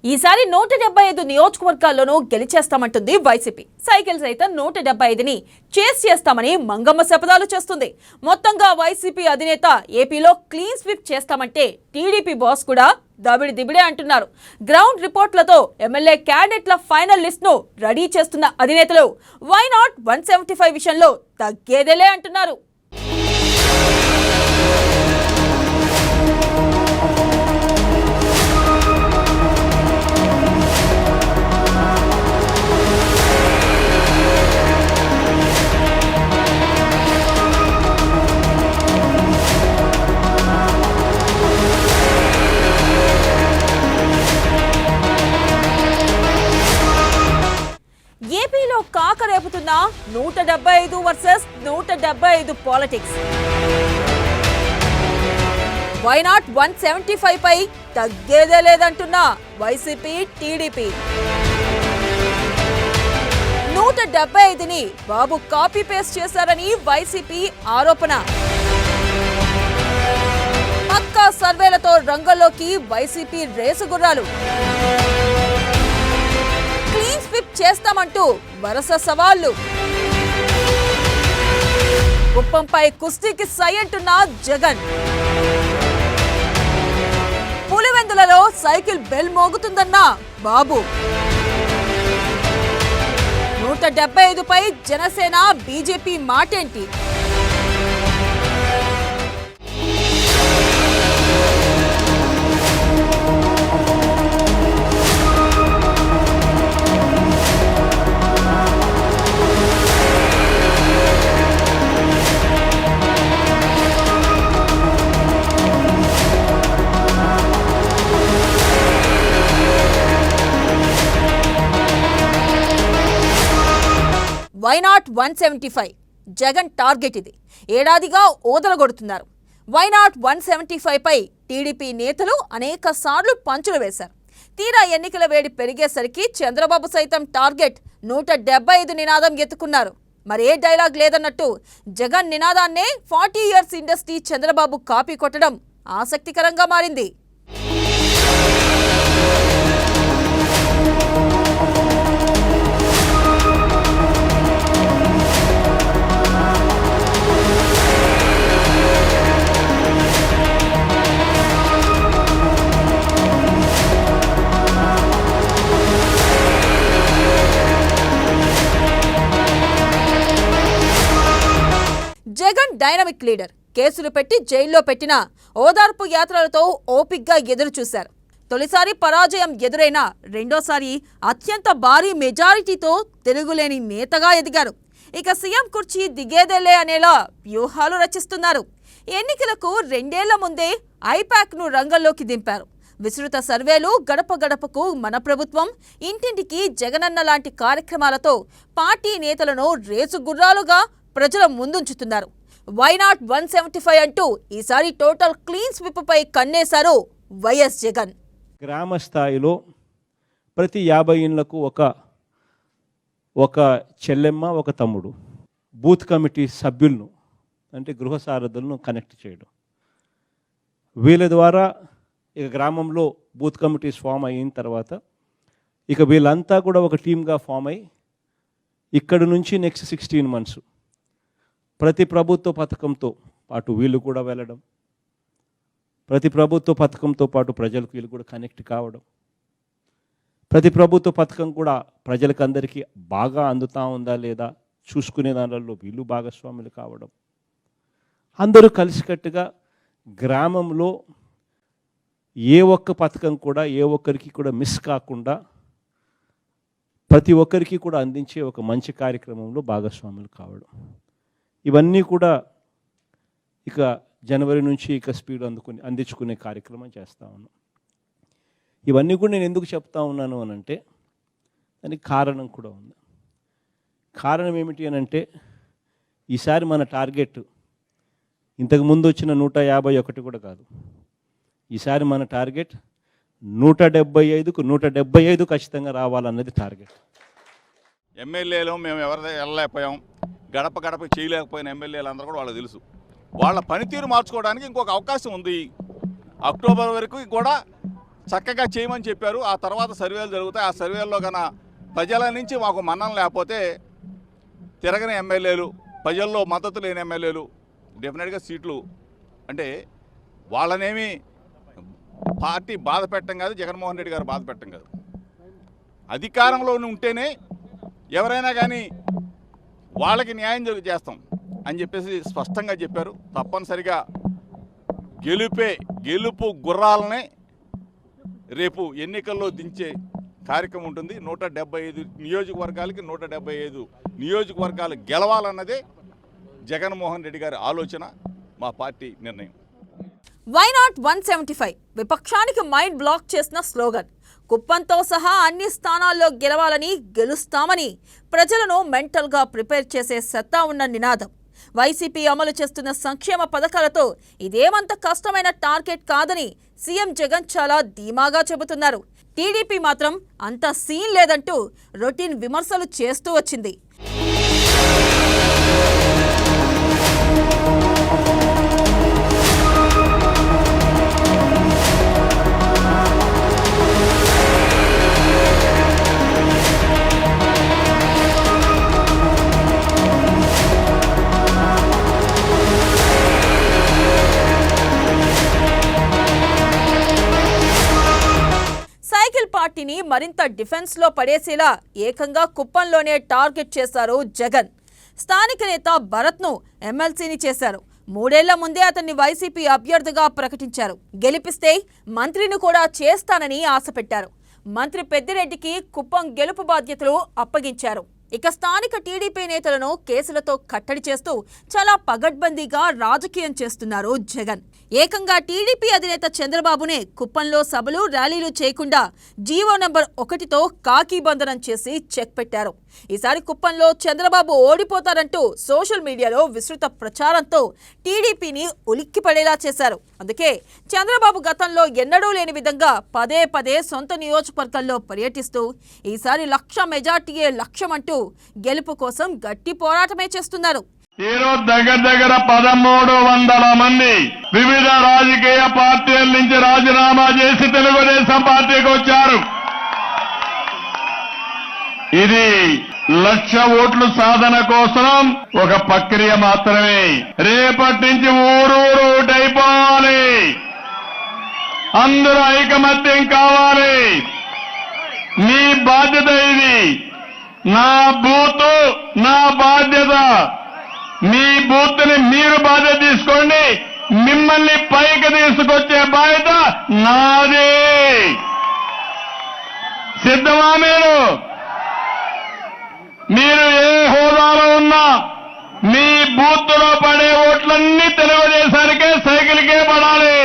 ఈసారి 175 నియోజకవర్గాల్లోనూ గెలిచేస్తామంటుంది YCP. Cycle సైతం 175ని చేస్ చేస్తామని మంగమ్మ శపథాలు చేస్తుంది. మొత్తంగా వైసీపీ అధినేత ఏపీలో క్లీన్ స్వీప్ చేస్తామంటే టీడీపీ బాస్ కూడా దబిడి దిబిడే అంటున్నారు. గ్రౌండ్ రిపోర్ట్లతో ఎమ్మెల్యే క్యాండిడేట్ల ఫైనల్ లిస్ట్ ను రెడీ చేస్తున్న అధినేతలు వై నాట్ 175 విషయంలో తగ్గేదేలే అంటున్నారు. ఏపీలో కాకరేపుతున్న 175 వర్సెస్ 175 పాలిటిక్స్. వై నాట్ 175 పై తగ్గేదే లేదంటున్న వైసీపీ టీడీపీ. 175ని బాబు కాపీ పేస్ట్ చేశారని వైసీపీ ఆరోపణ. పక్కా సర్వేలతో రంగంలోకి వైసీపీ రేసుగుర్రాలు. క్లీన్ స్వీప్ చేస్తామంటూ వరుస సవాళ్లు. కుప్పంపై కుస్తీకి సై అంటున్న జగన్. పులివెందులలో సైకిల్ బెల్ మోగుతుందన్న బాబు. 175 పై జనసేన బీజేపీ మాటేంటి? వై నాట్ 175 జగన్ టార్గెట్ ఇది. ఏడాదిగా ఓదలగొడుతున్నారు. వై నాట్ 175 పై టీడీపీ నేతలు అనేక సార్లు పంచులు వేశారు. తీరా ఎన్నికల వేడి పెరిగేసరికి చంద్రబాబు సైతం టార్గెట్ 175 నినాదం ఎత్తుకున్నారు. మరే డైలాగ్ లేదన్నట్టు జగన్ నినాదాన్నే 40 ఇయర్స్ ఇండస్ట్రీ చంద్రబాబు కాపీ కొట్టడం ఆసక్తికరంగా మారింది. Jagan dynamic leader. కేసులు పెట్టి జైల్లో పెట్టిన ఓదార్పు యాత్రలతో ఓపిగ్గా ఎదురు చూశారు. తొలిసారి పరాజయం ఎదురైనా రెండోసారి అత్యంత భారీ మెజారిటీతో తిరుగులేని నేతగా ఎదిగారు. ఇక సీఎం కుర్చీ దిగేదేలే అనేలా వ్యూహాలు రచిస్తున్నారు. ఎన్నికలకు 2 ఏళ్ల ముందే ఐపాక్ను రంగంలోకి దింపారు. విస్తృత సర్వేలు, గడప గడపకు మన ప్రభుత్వం, ఇంటింటికి జగనన్న లాంటి కార్యక్రమాలతో పార్టీ నేతలను రేసు గుర్రాలుగా ప్రజల ముందుంచుతున్నారు. వై నాట్ 175 అంటూ ఈసారి టోటల్ క్లీన్ స్వీప్ పై కన్నేశారు వైఎస్ జగన్. గ్రామ స్థాయిలో ప్రతి 50 ఇళ్లకు ఒక చెల్లెమ్మ, ఒక తమ్ముడు, బూత్ కమిటీ సభ్యులను అంటే గృహ సారథులను కనెక్ట్ చేయడం. వీళ్ళ ద్వారా ఇక గ్రామంలో బూత్ కమిటీస్ ఫామ్ అయిన తర్వాత ఇక వీళ్ళంతా కూడా ఒక టీమ్గా ఫామ్ అయ్యి ఇక్కడి నుంచి నెక్స్ట్ 16 months ప్రతి ప్రభుత్వ పథకంతో పాటు వీళ్ళు కూడా వెళ్ళడం, ప్రతి ప్రభుత్వ పథకంతో పాటు ప్రజలకు వీళ్ళు కూడా కనెక్ట్ కావడం, ప్రతి ప్రభుత్వ పథకం కూడా ప్రజలకు అందరికీ బాగా అందుతా ఉందా లేదా చూసుకునే దానిలో వీళ్ళు భాగస్వాములు కావడం, అందరూ కలిసికట్టుగా గ్రామంలో ఏ ఒక్క పథకం కూడా ఏ ఒక్కరికి కూడా మిస్ కాకుండా ప్రతి ఒక్కరికి కూడా అందించే ఒక మంచి కార్యక్రమంలో భాగస్వాములు కావడం. ఇవన్నీ కూడా ఇక జనవరి నుంచి ఇక స్పీడ్ అందించుకునే కార్యక్రమం చేస్తూ ఉన్నాం. ఇవన్నీ కూడా నేను ఎందుకు చెప్తా ఉన్నాను అనంటే దానికి కారణం కూడా ఉంది. కారణం ఏమిటి అనంటే ఈసారి మన టార్గెట్ ఇంతకుముందు వచ్చిన 151 కూడా కాదు. ఈసారి మన టార్గెట్ 175కు 175 ఖచ్చితంగా రావాలన్నది టార్గెట్. ఎమ్మెల్యేలు మేము ఎవరి వెళ్ళలేకపోయాం, గడప గడప చేయలేకపోయిన ఎమ్మెల్యేలు అందరూ కూడా వాళ్ళకి తెలుసు. వాళ్ళ పనితీరు మార్చుకోవడానికి ఇంకొక అవకాశం ఉంది. అక్టోబర్ వరకు కూడా చక్కగా చేయమని చెప్పారు. ఆ తర్వాత సర్వేలు జరుగుతాయి. ఆ సర్వేల్లో కన్నా ప్రజల నుంచి మాకు మన్నన లేకపోతే తిరగని ఎమ్మెల్యేలు, ప్రజల్లో మద్దతు లేని ఎమ్మెల్యేలు డెఫినెట్గా సీట్లు అంటే వాళ్ళనేమి పార్టీ బాధ పెట్టడం కాదు, జగన్మోహన్ రెడ్డి గారు బాధ పెట్టడం కాదు. అధికారంలో ఉంటేనే ఎవరైనా కానీ వాళ్ళకి న్యాయం చేస్తాం అని చెప్పేసి స్పష్టంగా చెప్పారు. తప్పనిసరిగా గెలుపు గుర్రాలనే రేపు ఎన్నికల్లో దించే కార్యక్రమం ఉంటుంది. 175 నియోజకవర్గాలకి 175 నియోజకవర్గాలు గెలవాలన్నదే జగన్మోహన్ రెడ్డి గారి ఆలోచన, మా పార్టీ నిర్ణయం. వై నాట్ 175 విపక్షానికి మైండ్ బ్లాక్ చేసిన స్లోగన్. కుప్పంతో సహా అన్ని స్థానాల్లో గెలవాలని, గెలుస్తామని ప్రజలను మెంటల్గా ప్రిపేర్ చేసే సత్తా ఉన్న నినాదం. వైసీపీ అమలు చేస్తున్న సంక్షేమ పథకాలతో ఇదేమంత కష్టమైన టార్గెట్ కాదని సీఎం జగన్ చాలా ధీమాగా చెబుతున్నారు. టీడీపీ మాత్రం అంత సీన్ లేదంటూ రొటీన్ విమర్శలు చేస్తూ వచ్చింది. పార్టీని మరింత డిఫెన్స్ లో పడేసేలా ఏకంగా కుప్పంలోనే టార్గెట్ చేశారు జగన్. స్థానిక నేత భరత్ ను ఎమ్మెల్సీని చేశారు. 3 ఏళ్ల ముందే అతన్ని వైసీపీ అభ్యర్థిగా ప్రకటించారు. గెలిపిస్తే మంత్రిని కూడా చేస్తానని ఆశ పెట్టారు. మంత్రి పెద్దిరెడ్డికి కుప్పం గెలుపు బాధ్యతలు అప్పగించారు. ఇక స్థానిక టీడీపీ నేతలను కేసులతో కట్టడి చేస్తూ చాలా పగడ్బందీగా రాజకీయం చేస్తున్నారు జగన్. ఏకంగా టీడీపీ అధినేత చంద్రబాబునే కుప్పంలో సభలు, ర్యాలీలు చేయకుండా జీవో నంబర్ 1తో కాకి బంధనం చేసి చెక్ పెట్టారు. ఈసారి కుప్పంలో చంద్రబాబు ఓడిపోతారంటూ సోషల్ మీడియాలో విస్తృత ప్రచారంతో టీడీపీని ఉలిక్కిపడేలా చేశారు. అందుకే చంద్రబాబు గతంలో ఎన్నడూ లేని విధంగా పదే పదే సొంత నియోజకవర్గాల్లో పర్యటిస్తూ ఈసారి 1,00,000 మెజార్టీయే లక్ష్యమంటూ గెలుపు కోసం గట్టి పోరాటమే చేస్తున్నారు. ఈరోజు దగ్గర 1,300 మంది వివిధ రాజకీయ పార్టీల నుంచి రాజీనామా చేసి తెలుగుదేశం పార్టీకి వచ్చారు. ఇది 1,00,000 ఓట్లు సాధన కోసం ఒక ప్రక్రియ మాత్రమే. రేపటి నుంచి ఊరూరు ఓటైపోవాలి. అందరూ ఐకమత్యం కావాలి. మీ బాధ్యత ఇది. నా బూత్ నా బాధ్యత. మీ బూత్ ని మీరు బాధ్యత తీసుకోండి. మిమ్మల్ని పైకి తీసుకొచ్చే బాధ్యత నాదే. సిద్ధమా మీరు ఏ హోదాలో ఉన్నా మీ బూత్ లో పడే ఓట్లన్నీ తెలుగుదేశానికే, సైకిల్కే పడాలి.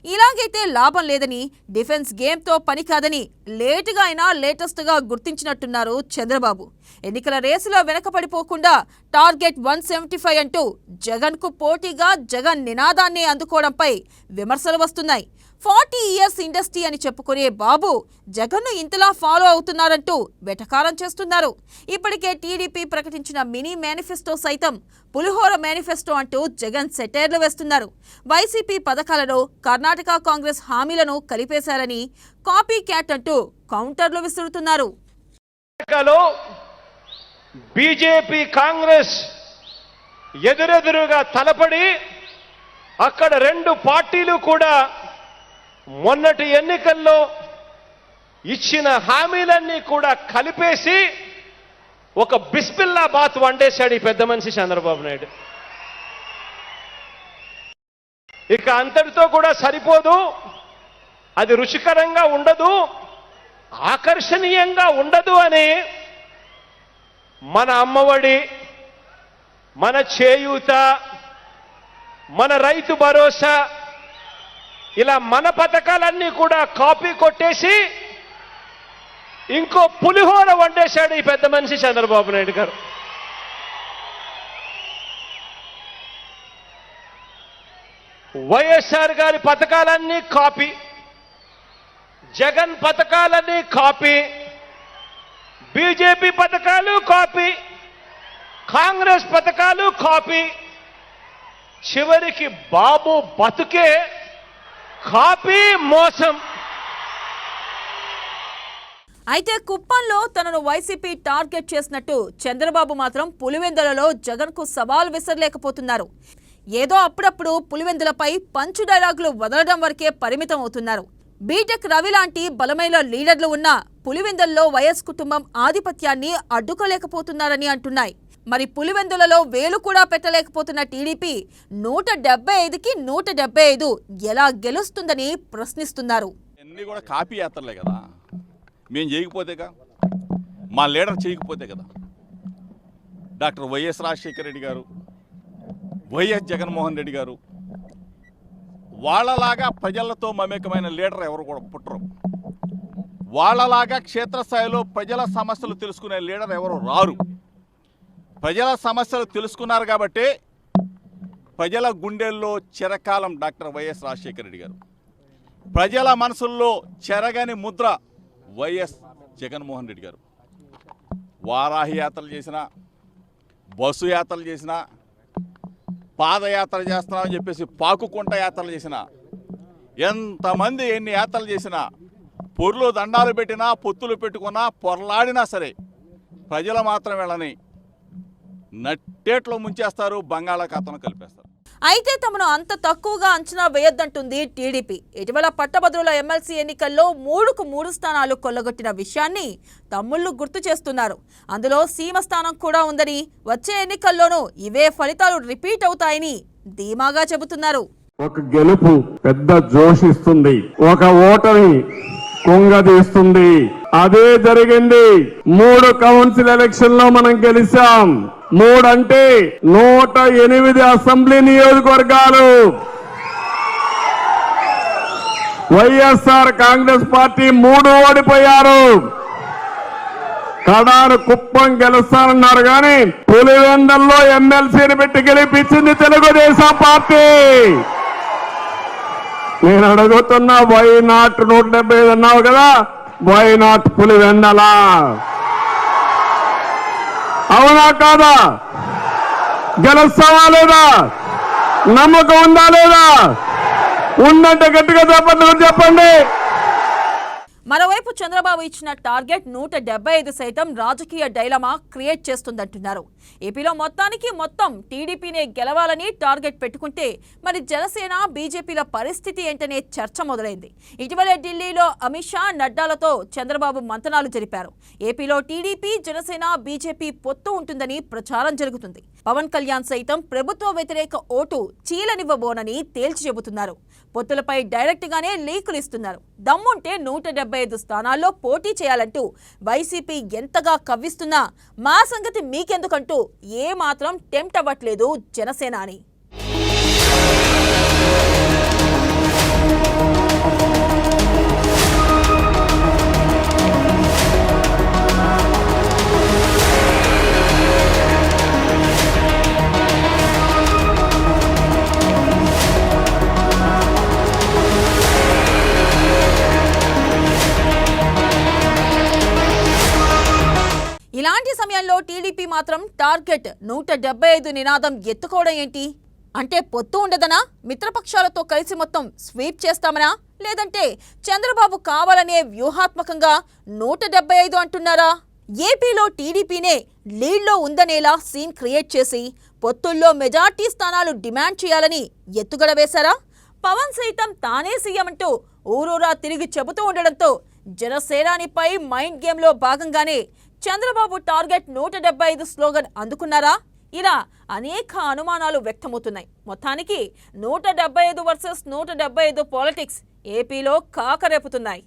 ఇలాగైతే లాభం లేదని, డిఫెన్స్ గేమ్తో పని కాదని లేటుగా అయినా లేటెస్ట్గా గుర్తించినట్టున్నారు చంద్రబాబు. ఎన్నికల రేసులో వెనకపడిపోకుండా టార్గెట్ 175 అంటూ జగన్కు పోటీగా జగన్ నినాదాన్ని అందుకోవడంపై విమర్శలు వస్తున్నాయి. 40 ఇయర్స్ ఇండస్ట్రీ అని చెప్పుకునే బాబు జగన్ను ఇంతలా ఫాలో అవుతున్నారంటూ వెటకారం చేస్తున్నారు. ఇప్పటికే టీడీపీ ప్రకటించిన మినీ మేనిఫెస్టో సైతం పులిహోర మేనిఫెస్టో అంటూ జగన్ సెటైర్లు వేస్తున్నారు. వైసీపీ పథకాలలో కర్ణాటక కాంగ్రెస్ హామీలను కలిపేశారని కాపీ క్యాట్ అంటూ కౌంటర్లు విసురుతున్నారు. బీజేపీ కాంగ్రెస్ ఎదురెదురుగా తలపడి అక్కడ 2 పార్టీలు కూడా మొన్నటి ఎన్నికల్లో ఇచ్చిన హామీలన్నీ కూడా కలిపేసి ఒక బిస్మిల్లా బాత్ వండేశాడు ఈ పెద్ద మనిషి చంద్రబాబు నాయుడు. ఇక అంతటితో కూడా సరిపోదు, అది రుచికరంగా ఉండదు, ఆకర్షణీయంగా ఉండదు అని మన అమ్మఒడి, మన చేయూత, మన రైతు భరోసా, ఇలా మన పథకాలన్నీ కూడా కాపీ కొట్టేసి ఇంకో పులిహోర వండేశాడు ఈ పెద్ద మనిషి చంద్రబాబు నాయుడు గారు. వైఎస్ఆర్ గారి పథకాలన్నీ కాపీ, జగన్ పథకాలన్నీ కాపీ, బీజేపీ పథకాలు కాపీ, కాంగ్రెస్ పథకాలు కాపీ, చివరికి బాబు బతుకే కాపీ, మోసం. అయితే కుప్పంలో తనను వైసీపీ టార్గెట్ చేసినట్టు చంద్రబాబు మాత్రం పులివెందులలో జగన్కు సవాల్ విసరలేకపోతున్నారు. ఏదో అప్పుడప్పుడు పులివెందులపై పంచు డైలాగులు వదలడం వరకే పరిమితం అవుతున్నారు. బీటెక్ రవి లాంటి బలమైన లీడర్లు ఉన్న పులివెందుల్లో వైఎస్ కుటుంబం ఆధిపత్యాన్ని అడ్డుకోలేకపోతున్నారని అంటున్నాయి. మరి పులివెందులలో వేలు కూడా పెట్టలేకపోతున్న టీడీపీ 175కి 175 ఎలా గెలుస్తుందని ప్రశ్నిస్తున్నారు. అన్నీ కూడా కాపీ యాత్రలే కదా, మేము చేయకపోతేగా, మా లీడర్ చేయకపోతే కదా. డాక్టర్ వైఎస్ రాజశేఖర రెడ్డి గారు, వైఎస్ జగన్మోహన్ రెడ్డి గారు వాళ్ళలాగా ప్రజలతో మమేకమైన లీడర్ ఎవరు కూడా పుట్టరు. వాళ్ళలాగా క్షేత్రస్థాయిలో ప్రజల సమస్యలు తెలుసుకునే లీడర్ ఎవరు రారు. ప్రజల సమస్యలు తెలుసుకున్నారు కాబట్టి ప్రజల గుండెల్లో చిరకాలం డాక్టర్ వైఎస్ రాజశేఖర రెడ్డి గారు, ప్రజల మనసుల్లో చెరగని ముద్ర వైఎస్ జగన్మోహన్ రెడ్డి గారు. వారాహి యాత్రలు చేసినా, బస్సు యాత్రలు చేసినా, పాదయాత్ర చేస్తున్నామని చెప్పేసి పాకుకుంట యాత్రలు చేసినా, ఎంతమంది ఎన్ని యాత్రలు చేసినా, పొర్లు దండాలు పెట్టినా, పొత్తులు పెట్టుకున్నా, పొరలాడినా సరే ప్రజలు మాత్రం వీళ్ళని నట్టేట్లో ముంచేస్తారు, బంగాళాఖాతంలో కలిపేస్తారు. అయితే తమను అంత తక్కువగా అంచనా వేయొద్దంటుంది టీడీపీ. ఇటీవల పట్టభద్రుల ఎమ్మెల్సీ ఎన్నికల్లో 3కు 3 స్థానాలు కొల్లగొట్టిన విషయాన్ని తమ్ముళ్లు గుర్తు చేస్తున్నారు. అందులో సీమ స్థానం కూడా ఉందని, వచ్చే ఎన్నికల్లోనూ ఇవే ఫలితాలు రిపీట్ అవుతాయని ధీమాగా చెబుతున్నారు. ఒక గెలుపు పెద్ద జోష్ ఇస్తుంది, ఒక ఓటమి కుంగదీస్తుంది. అదే జరిగింది. 3 కౌన్సిల్ ఎలక్షన్ లో మనం గెలిచాం. 3 అంటే 108 అసెంబ్లీ నియోజకవర్గాలు. వైఎస్ఆర్ కాంగ్రెస్ పార్టీ 3 ఓడిపోయారు. కడారు కుప్పం గెలుస్తారన్నారు కానీ పులివెందుల్లో ఎమ్మెల్సీని పెట్టి గెలిపించింది తెలుగుదేశం పార్టీ. నేను అడుగుతున్నా, వై నాట్ 175 అన్నావు కదా, వై నాట్ పులివెందుల? అవునా కాదా? గెలుస్తావా లేదా? నమ్మకం ఉందా లేదా? ఉందంటే గట్టిగా చెప్పండి. మరోవైపు చంద్రబాబు ఇచ్చిన టార్గెట్ 175 సైతం రాజకీయ డైలమా క్రియేట్ చేస్తుందంటున్నారు. ఏపీలో మొత్తం టీడీపీనే గెలవాలని టార్గెట్ పెట్టుకుంటే మరి జనసేన, బీజేపీల పరిస్థితి ఏంటనే చర్చ మొదలైంది. ఇటీవలే ఢిల్లీలో అమిత్ షా, నడ్డాలతో చంద్రబాబు మంతనాలు జరిపారు. ఏపీలో టీడీపీ, జనసేన, బీజేపీ పొత్తు ఉంటుందని ప్రచారం జరుగుతుంది. పవన్ కళ్యాణ్ సైతం ప్రభుత్వ వ్యతిరేక ఓటు చీలనివ్వబోనని తేల్చి చెబుతున్నారు. పొత్తులపై డైరెక్ట్ గానే లీకులు ఇస్తున్నారు. దమ్ముంటే 175 స్థానాల్లో పోటీ చేయాలంటూ వైసీపీ ఎంతగా కవ్విస్తున్నా మా సంగతి మీకెందుకంటూ ఏ మాత్రం టెంప్ట్ అవ్వట్లేదు జనసేన అని. ఇలాంటి సమయంలో టీడీపీ మాత్రం టార్గెట్ 175 నినాదం ఎత్తుకోవడం ఏంటి? అంటే పొత్తు ఉండదనా? మిత్రపక్షాలతో కలిసి మొత్తం స్వీప్ చేస్తామనా? లేదంటే చంద్రబాబు కావాలనే వ్యూహాత్మకంగా 175 అంటున్నారా? ఏపీలో టీడీపీనే లీడ్లో ఉందనేలా సీన్ క్రియేట్ చేసి పొత్తుల్లో మెజార్టీ స్థానాలు డిమాండ్ చేయాలని ఎత్తుగడ వేశారా? పవన్ సైతం తానే సీఎం అంటూ ఊరూరా తిరిగి చెబుతూ ఉండడంతో జనసేనానిపై మైండ్ గేమ్లో భాగంగానే చంద్రబాబు టార్గెట్ 175 స్లోగన్ అందుకున్నారా? ఇలా అనేక అనుమానాలు వ్యక్తమవుతున్నాయి. మొత్తానికి 175 వర్సెస్ 175 పాలిటిక్స్ ఏపీలో కాకరేపుతున్నాయి.